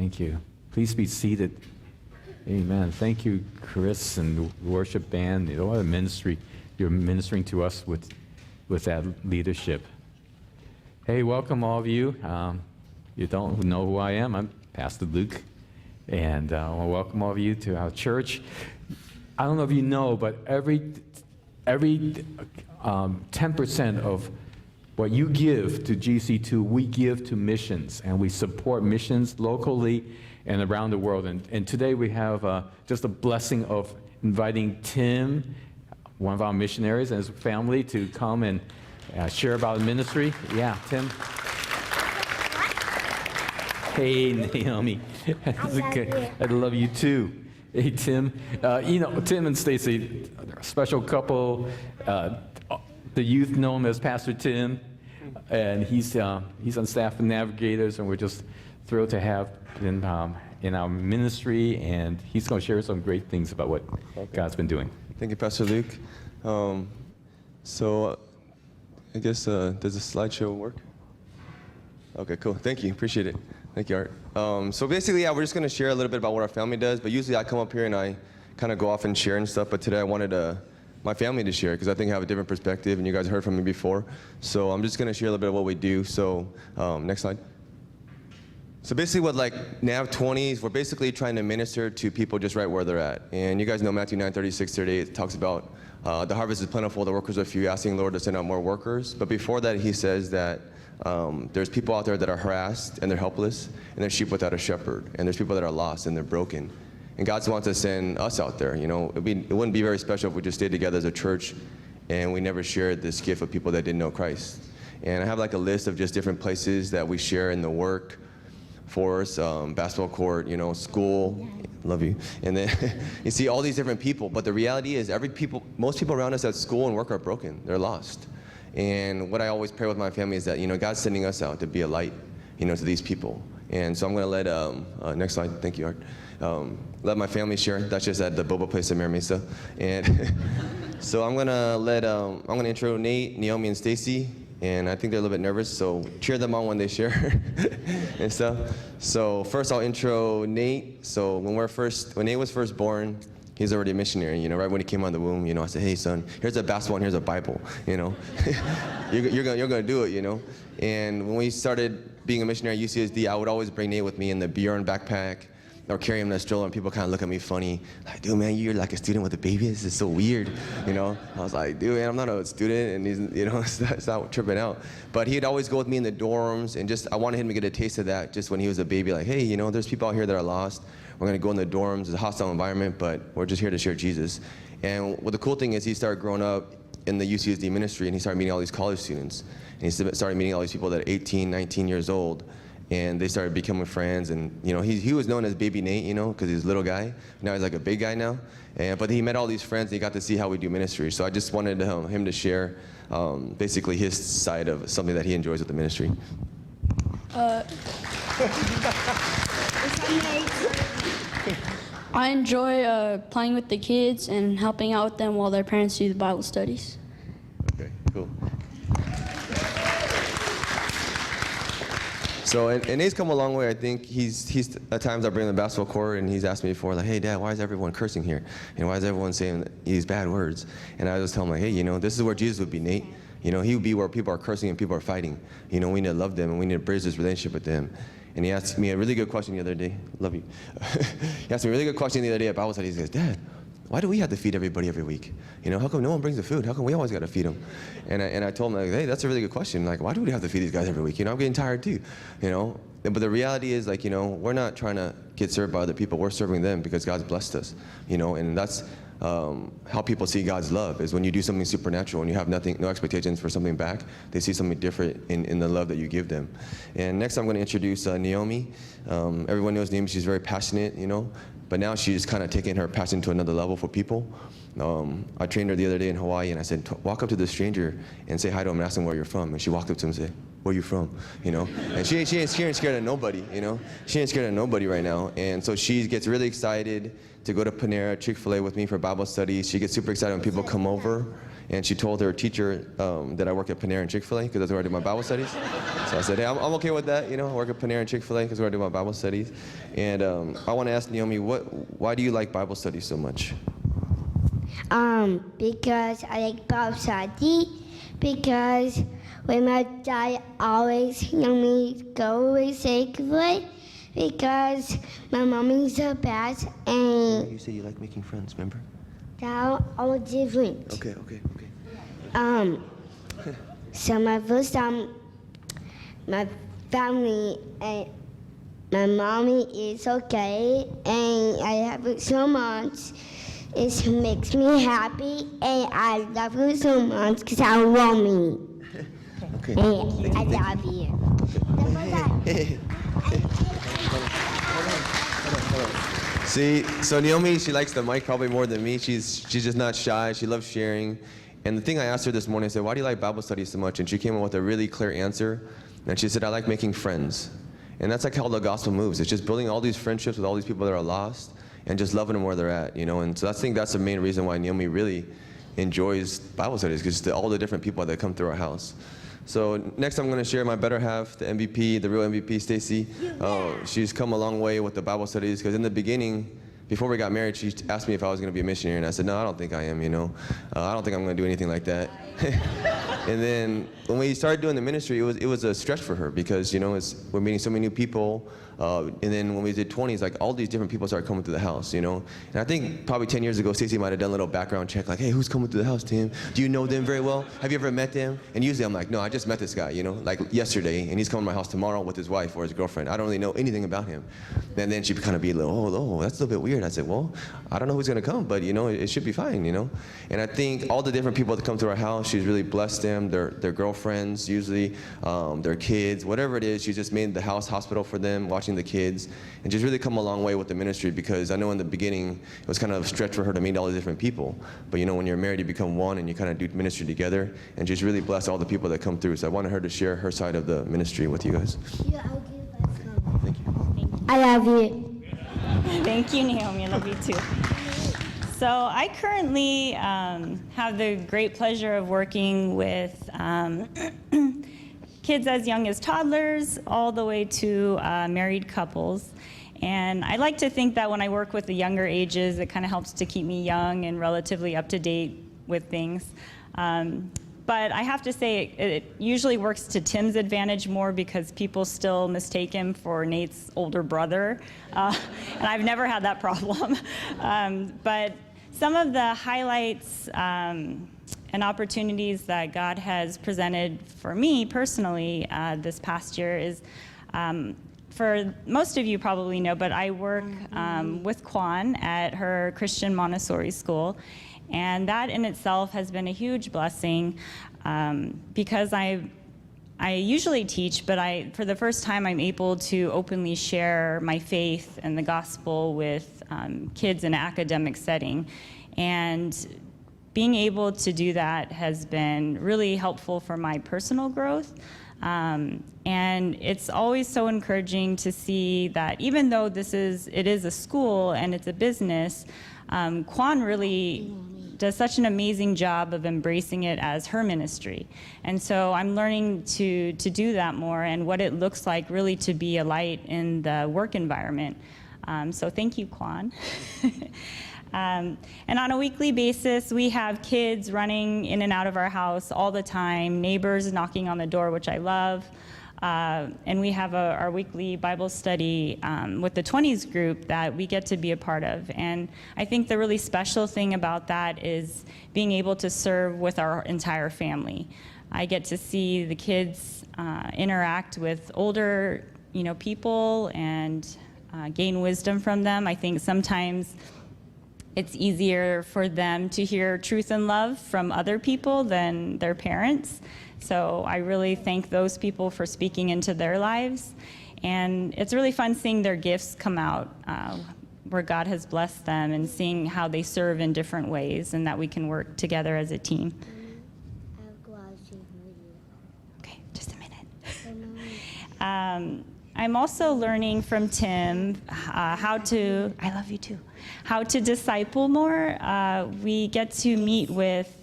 Thank you. Please be seated. Amen. Thank you, Chris and the worship band. What a ministry you're ministering to us with that leadership. Hey, welcome all of you. You don't know who I am. I'm Pastor Luke, and I want to welcome all of you to our church. I don't know if you know, but every 10% of what you give to GC2, we give to missions, and we support missions locally and around the world. And today we have just a blessing of inviting Tim, one of our missionaries, and his family to come and share about the ministry. Yeah, Tim. Hey, Naomi. I love you too. Hey, Tim. Tim and Stacey, they're a special couple. The youth know him as Pastor Tim, and he's on staff with Navigators, and we're just thrilled to have him in our ministry, and he's going to share some great things about what God's been doing. Thank you, Pastor Luke. So I guess, does the slideshow work? Okay, cool. Thank you. Appreciate it. Thank you, Art. So basically, yeah, we're just going to share a little bit about what our family does, but usually I come up here and I kind of go off and share and stuff, but today I wanted my family to share because I think I have a different perspective, and you guys heard from me before. So I'm just going to share a little bit of what we do. So next slide. So basically what NAV 20s, we're basically trying to minister to people just right where they're at. And you guys know Matthew 9:36-38, it talks about the harvest is plentiful, the workers are few, asking the Lord to send out more workers. But before that, he says that there's people out there that are harassed and they're helpless, and there's sheep without a shepherd, and there's people that are lost and they're broken. And God wants to send us out there. It wouldn't be very special if we just stayed together as a church and we never shared this gift with people that didn't know Christ. And I have a list of just different places that we share in the workforce, basketball court, school, love you. And then you see all these different people, but the reality is most people around us at school and work are broken, they're lost. And what I always pray with my family is that, God's sending us out to be a light, to these people. And so I'm going to let, next slide, thank you, Art. Let my family share. That's just at the Boba place in Mira Mesa. And so I'm going to intro Nate, Naomi, and Stacey. And I think they're a little bit nervous, so cheer them on when they share and stuff. So first I'll intro Nate. So when Nate was first born, he's already a missionary, right when he came out of the womb, I said, hey son, here's a basketball and here's a Bible, you're gonna do it, And when we started being a missionary at UCSD, I would always bring Nate with me in the Bjorn backpack, or carry him in a stroller, and people kind of look at me funny, like, dude, man, you're like a student with a baby? This is so weird, I was like, dude, man, I'm not a student, and he's, it's not tripping out. But he'd always go with me in the dorms, and I wanted him to get a taste of that just when he was a baby, like, hey, there's people out here that are lost. We're gonna go in the dorms, it's a hostile environment, but we're just here to share Jesus. And the cool thing is he started growing up in the UCSD ministry, and he started meeting all these college students. And he started meeting all these people that are 18, 19 years old. And they started becoming friends, and he was known as Baby Nate, because he's a little guy. Now he's like a big guy now. But he met all these friends, and he got to see how we do ministry. So I just wanted him to share basically his side of something that he enjoys with the ministry. I enjoy playing with the kids and helping out with them while their parents do the Bible studies. Okay, cool. So, and Nate's come a long way. I think he's at times I bring him to the basketball court, and he's asked me before, like, hey, Dad, why is everyone cursing here? Why is everyone saying these bad words? And I just tell him, like, hey, this is where Jesus would be, Nate. He would be where people are cursing and people are fighting. We need to love them, and we need to bridge this relationship with them. And he asked me a really good question the other day. Love you. He asked me a really good question the other day at Bible study. He says, Dad, why do we have to feed everybody every week? How come no one brings the food? How come we always got to feed them? And I told him, like, hey, that's a really good question. Like, why do we have to feed these guys every week? I'm getting tired too, But the reality is, we're not trying to get served by other people. We're serving them because God's blessed us, And that's how people see God's love, is when you do something supernatural and you have no expectations for something back. They see something different in the love that you give them. And next I'm going to introduce Naomi. Everyone knows Naomi. She's very passionate, but now she's kind of taking her passion to another level for people. I trained her the other day in Hawaii, and I said, walk up to the stranger and say hi to him and ask him where you're from. And she walked up to him and said, where you from, you know? And she ain't scared of nobody, you know? She ain't scared of nobody right now. And so she gets really excited to go to Panera, Chick-fil-A with me for Bible studies. She gets super excited when people come over. And she told her teacher that I work at Panera and Chick-fil-A because that's where I do my Bible studies. So I said, hey, I'm okay with that, you know? I work at Panera and Chick-fil-A because that's where I do my Bible studies. And I want to ask Naomi, why do you like Bible studies so much? Because I like Bible study. Because when my dad always young me go with safely. Because my mommy's the best and You said you like making friends, remember? they're all different. Okay. So my first time, my family and my mommy is okay, and I have it so much. It makes me happy, and I love you so much because I love me. Okay. And I love you. See, so Naomi, she likes the mic probably more than me. She's just not shy. She loves sharing. And the thing I asked her this morning, I said, why do you like Bible studies so much? And she came up with a really clear answer. And she said, I like making friends. And that's like how the gospel moves. It's just building all these friendships with all these people that are lost and just loving them where they're at, you know? And so I think that's the main reason why Naomi really enjoys Bible studies, because all the different people that come through our house. So next I'm going to share my better half, the MVP, the real MVP, Stacey. She's come a long way with the Bible studies, because in the beginning, before we got married, she asked me if I was going to be a missionary, and I said, no, I don't think I am, you know. I don't think I'm going to do anything like that. And then when we started doing the ministry, it was a stretch for her, because, you know, we're meeting so many new people. And then when we did 20s, like all these different people started coming through the house, you know. And I think probably 10 years ago, Stacey might have done a little background check, like, hey, who's coming through the house, Tim? Do you know them very well? Have you ever met them? And usually I'm like, no, I just met this guy, you know, like yesterday, and he's coming to my house tomorrow with his wife or his girlfriend. I don't really know anything about him. And then she'd kind of be a little, oh, that's a little bit weird. I said, well, I don't know who's going to come, but, you know, it should be fine, you know. And I think all the different people that come to our house, she's really blessed them, their girlfriends, usually, their kids, whatever it is. She's just made the house hospital for them, watching the kids. And just really come a long way with the ministry, because I know in the beginning it was kind of a stretch for her to meet all these different people. But you know, when you're married, you become one and you kind of do ministry together, and just really bless all the people that come through. So I wanted her to share her side of the ministry with you guys. Thank you. I love you. Thank you, Naomi. I love you too. So I currently have the great pleasure of working with kids as young as toddlers all the way to married couples. And I like to think that when I work with the younger ages, it kind of helps to keep me young and relatively up to date with things. But I have to say, it usually works to Tim's advantage more, because people still mistake him for Nate's older brother. And I've never had that problem. But some of the highlights and opportunities that God has presented for me personally this past year is, for most of you probably know, but I work with Kwan at her Christian Montessori school. And that in itself has been a huge blessing, because I usually teach, but for the first time I'm able to openly share my faith and the gospel with kids in an academic setting. And being able to do that has been really helpful for my personal growth. And it's always so encouraging to see that even though it is a school and it's a business, Kwan really does such an amazing job of embracing it as her ministry. And so I'm learning to do that more, and what it looks like really to be a light in the work environment. So thank you, Kwan. And on a weekly basis, we have kids running in and out of our house all the time, neighbors knocking on the door, which I love. And we have our weekly Bible study with the 20s group that we get to be a part of. And I think the really special thing about that is being able to serve with our entire family. I get to see the kids interact with older, people and gain wisdom from them. I think sometimes it's easier for them to hear truth and love from other people than their parents. So I really thank those people for speaking into their lives. And it's really fun seeing their gifts come out where God has blessed them, and seeing how they serve in different ways, and that we can work together as a team. Okay, just a minute. I'm also learning from Tim how to, I love you too, how to disciple more. We get to meet with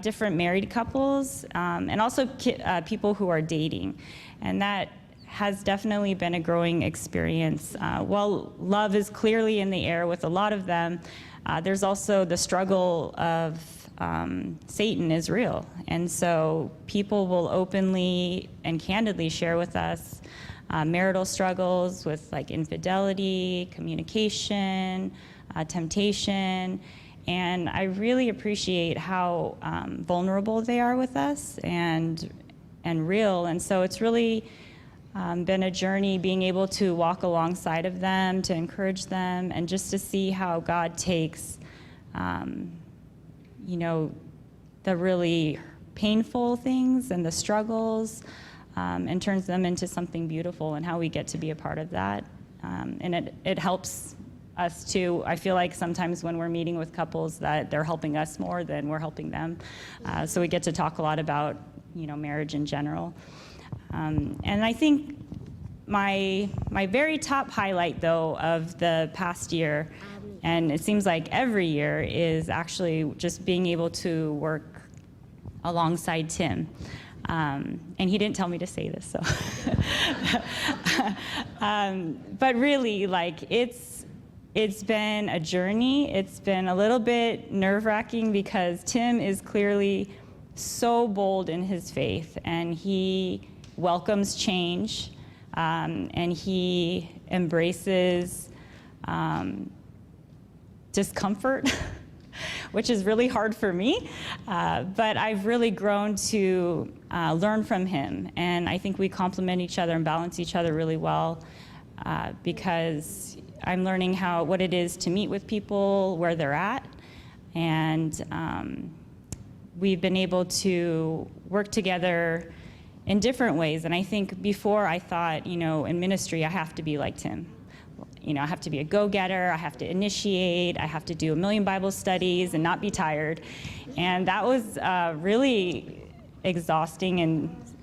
different married couples and also people who are dating. And that has definitely been a growing experience. While love is clearly in the air with a lot of them, there's also the struggle of Satan is real. And so people will openly and candidly share with us marital struggles with like infidelity, communication, temptation. And I really appreciate how vulnerable they are with us and real. And so it's really been a journey being able to walk alongside of them, to encourage them, and just to see how God takes, the really painful things and the struggles and turns them into something beautiful, and how we get to be a part of that. And it helps us too. I feel like sometimes when we're meeting with couples that they're helping us more than we're helping them. So we get to talk a lot about, marriage in general. And I think my very top highlight, though, of the past year, and it seems like every year, is actually just being able to work alongside Tim. And he didn't tell me to say this, so. But really, it's been a journey. It's been a little bit nerve-wracking because Tim is clearly so bold in his faith, and he welcomes change, and he embraces discomfort, which is really hard for me, but I've really grown to learn from him, and I think we complement each other and balance each other really well, because I'm learning what it is to meet with people where they're at, and we've been able to work together in different ways. And I think before I thought, in ministry, I have to be like Tim. I have to be a go-getter, I have to initiate, I have to do 1 million Bible studies and not be tired. And that was really exhausting,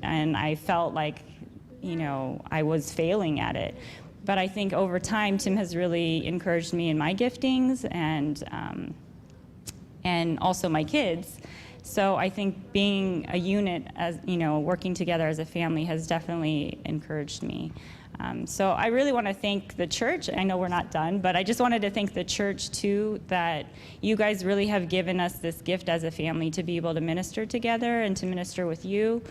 and I felt like, I was failing at it. But I think over time, Tim has really encouraged me in my giftings and also my kids. So I think being a unit, as working together as a family, has definitely encouraged me. So I really want to thank the church. I know we're not done, but I just wanted to thank the church too, that you guys really have given us this gift as a family to be able to minister together and to minister with you,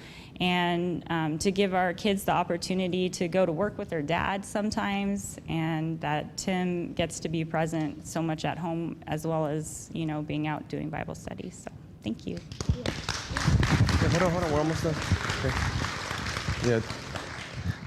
and to give our kids the opportunity to go to work with their dad sometimes, and that Tim gets to be present so much at home as well as being out doing Bible studies. So thank you. Yeah, hold on, we're almost done. Okay. Yeah.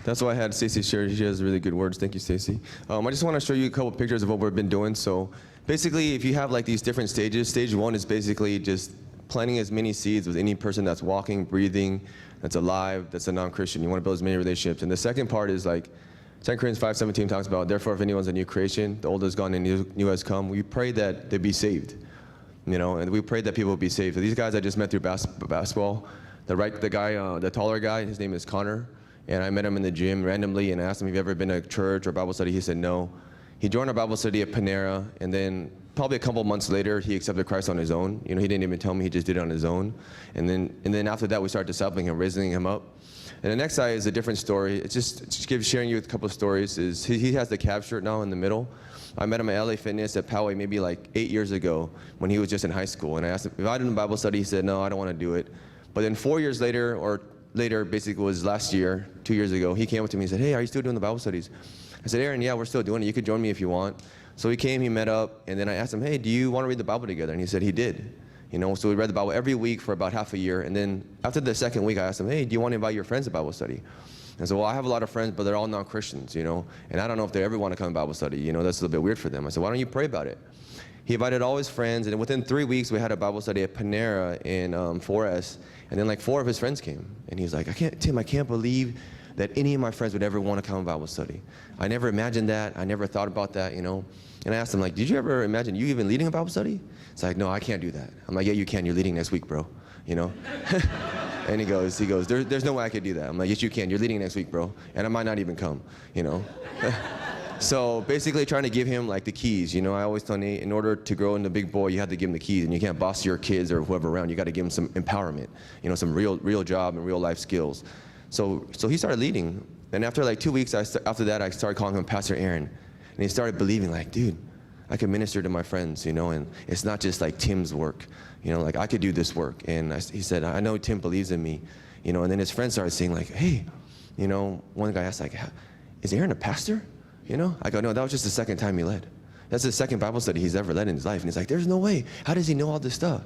That's why I had Stacey share. She has really good words. Thank you, Stacey. I just want to show you a couple pictures of what we've been doing. So basically, if you have these different stages, stage 1 is basically just planting as many seeds with any person that's walking, breathing, that's alive, that's a non-Christian. You want to build as many relationships. And the second part is 2 Corinthians 5:17 talks about, therefore, if anyone's a new creation, the old is gone and new has come. We pray that they be saved, and we pray that people will be saved. So these guys I just met through basketball. The taller guy, his name is Connor. And I met him in the gym randomly and asked him, have you ever been to a church or Bible study? He said no. He joined our Bible study at Panera, and then probably a couple months later, he accepted Christ on his own. He didn't even tell me, he just did it on his own. And then after that, we started discipling him, raising him up. And the next guy is a different story. It's just sharing you with a couple of stories. He has the Cavs shirt now in the middle. I met him at LA Fitness at Poway maybe 8 years ago when he was just in high school. And I asked him if I did a Bible study. He said, no, I don't want to do it. But then 4 years later, basically was last year, 2 years ago, he came up to me and said, hey, are you still doing the Bible studies? I said, Aaron, yeah, we're still doing it. You could join me if you want. So he came, he met up, and then I asked him, hey, do you want to read the Bible together? And he said he did. So we read the Bible every week for about half a year. And then after the second week, I asked him, hey, do you want to invite your friends to Bible study? And so, well, I have a lot of friends, but they're all non-Christians, and I don't know if they ever want to come to Bible study. That's a little bit weird for them. I said, why don't you pray about it? He invited all his friends, and within 3 weeks, we had a Bible study at Panera in 4S, and then 4 of his friends came. And he was like, Tim, I can't believe that any of my friends would ever want to come to Bible study. I never imagined that. I never thought about that, And I asked him, did you ever imagine you even leading a Bible study? It's like, no, I can't do that. I'm like, yeah, you can. You're leading next week, bro, And he goes, there's no way I could do that. I'm like, yes, you can. You're leading next week, bro. And I might not even come, you know. So basically trying to give him like the keys, you know. I always tell Nate, in order to grow into a big boy, you have to give him the keys, and you can't boss your kids or whoever around. You got to give him some empowerment, you know, some real job and real life skills. So he started leading, and after like 2 weeks, after that, I started calling him Pastor Aaron, and he started believing, like, dude, I can minister to my friends, you know, and it's not just like Tim's work, you know, like I could do this work. And he said, I know Tim believes in me, you know. And then his friends started saying, like, hey, you know, one guy asked, like, is Aaron a pastor? You know, I go, no, that was just the second time he led. That's the second Bible study he's ever led in his life. And he's like, there's no way. How does he know all this stuff?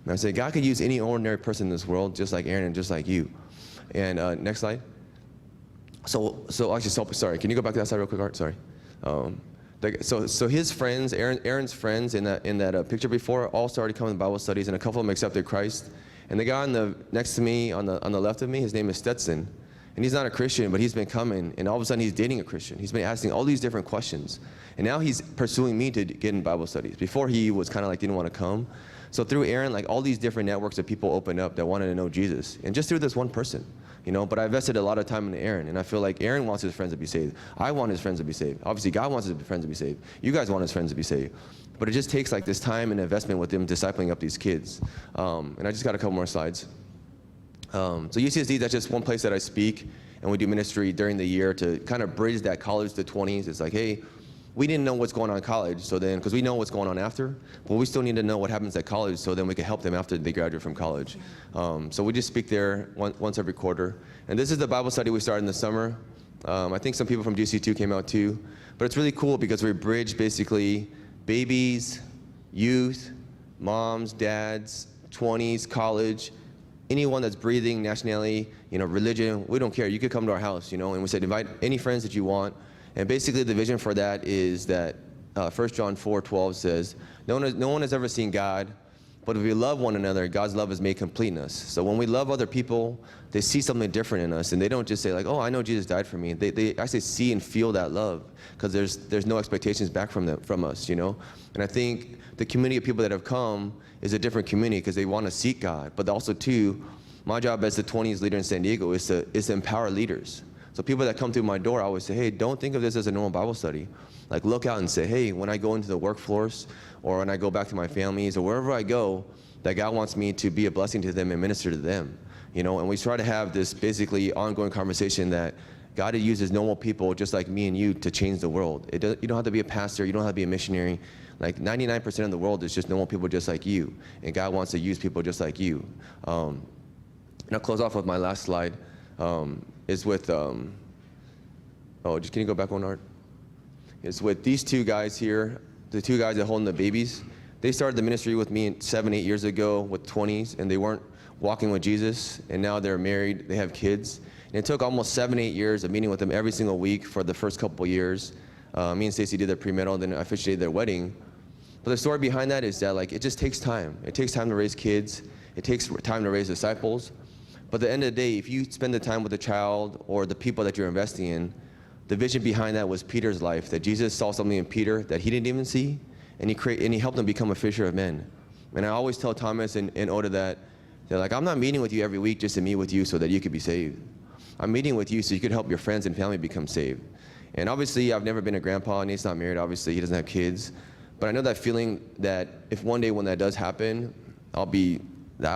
And I said, God could use any ordinary person in this world, just like Aaron and just like you. And next slide. So actually, sorry, can you go back to that slide real quick, Art? Sorry. So his friends, Aaron's friends in that picture before, all started coming to Bible studies, and a couple of them accepted Christ. And the guy next to me, on the left of me, his name is Stetson. And he's not a Christian, but he's been coming, and all of a sudden he's dating a Christian. He's been asking all these different questions. And now he's pursuing me to get in Bible studies. Before he was kind of like didn't want to come. So through Aaron, like all these different networks of people opened up that wanted to know Jesus. And just through this one person, you know, but I invested a lot of time in Aaron. And I feel like Aaron wants his friends to be saved. I want his friends to be saved. Obviously God wants his friends to be saved. You guys want his friends to be saved. But it just takes like this time and investment with them discipling up these kids. And I just got a couple more slides. So UCSD, that's just one place that I speak. And we do ministry during the year to kind of bridge that college to 20s. It's like, hey, we didn't know what's going on in college, so then, because we know what's going on after, but we still need to know what happens at college so then we can help them after they graduate from college. So we just speak there once every quarter. And this is the Bible study we started in the summer. I think some people from GC2 came out too. But it's really cool because we bridge basically babies, youth, moms, dads, 20s, college, anyone that's breathing, nationality, you know, religion, we don't care. You could come to our house, you know, and we said invite any friends that you want. And basically the vision for that is that 1 John 4:12 says, no one has ever seen God, but if we love one another, God's love is made complete in us. So when we love other people, they see something different in us, and they don't just say like, oh, I know Jesus died for me. They actually see and feel that love, because there's no expectations back from us, you know. And I think the community of people that have come is a different community because they want to seek God. But also too, my job as the 20s leader in San Diego is to empower leaders. So people that come through my door, I always say, hey, don't think of this as a normal Bible study. Like look out and say, hey, when I go into the workforce or when I go back to my families or wherever I go, that God wants me to be a blessing to them and minister to them. You know, and we try to have this basically ongoing conversation that God uses normal people just like me and you to change the world. You don't have to be a pastor, you don't have to be a missionary. Like 99% of the world is just normal people just like you. And God wants to use people just like you. And I'll close off with my last slide. Is with, can you go back one, Art? It's with these two guys here, the two guys that holding the babies. They started the ministry with me 7-8 years ago with 20s, and they weren't walking with Jesus, and now they're married, they have kids. And it took almost 7-8 years of meeting with them every single week for the first couple years. Me and Stacey did their premarital, then I officiated their wedding. But the story behind that is that like it just takes time. It takes time to raise kids. It takes time to raise disciples. But at the end of the day, if you spend the time with the child or the people that you're investing in, the vision behind that was Peter's life, that Jesus saw something in Peter that he didn't even see, and he helped him become a fisher of men. And I always tell Thomas and Oda that they're like, I'm not meeting with you every week just to meet with you so that you could be saved. I'm meeting with you so you could help your friends and family become saved. And obviously, I've never been a grandpa, and he's not married, obviously, he doesn't have kids. But I know that feeling that if one day when that does happen, I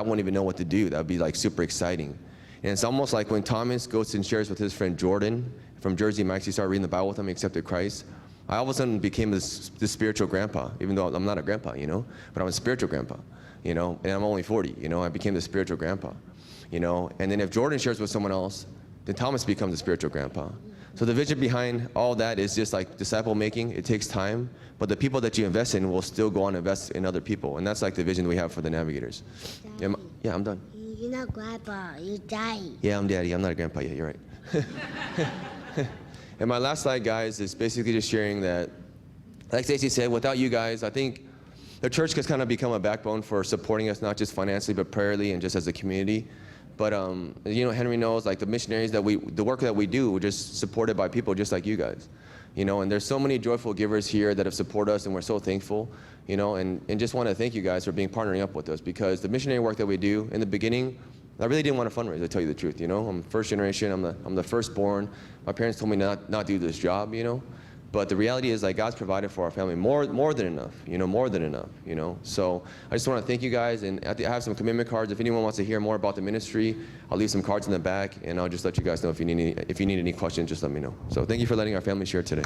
won't even know what to do. That would be like super exciting. And it's almost like when Thomas goes and shares with his friend Jordan from Jersey Mike's, he started reading the Bible with him, he accepted Christ. I all of a sudden became this spiritual grandpa, even though I'm not a grandpa, you know, but I'm a spiritual grandpa, you know, and I'm only 40, you know, I became the spiritual grandpa, you know. And then if Jordan shares with someone else, then Thomas becomes a spiritual grandpa. So the vision behind all that is just like disciple making. It takes time, but the people that you invest in will still go on and invest in other people. And that's like the vision we have for the Navigators. Yeah, I'm done. You're not grandpa, you're daddy. Yeah, I'm daddy. I'm not a grandpa yet, you're right. And my last slide, guys, is basically just sharing that, like Stacey said, without you guys, I think the church has kind of become a backbone for supporting us, not just financially, but prayerly and just as a community. But, you know, Henry knows, like, the missionaries the work that we do, we're just supported by people just like you guys. You know, and there's so many joyful givers here that have supported us, and we're so thankful, you know, and just want to thank you guys for partnering up with us, because the missionary work that we do, in the beginning, I really didn't want to fundraise, to tell you the truth, you know. I'm first generation, I'm the firstborn. My parents told me not do this job, you know. But the reality is, like, God's provided for our family more than enough, you know, more than enough, you know. So I just want to thank you guys, and I have some commitment cards. If anyone wants to hear more about the ministry, I'll leave some cards in the back, and I'll just let you guys know if you need any questions, just let me know. So thank you for letting our family share today.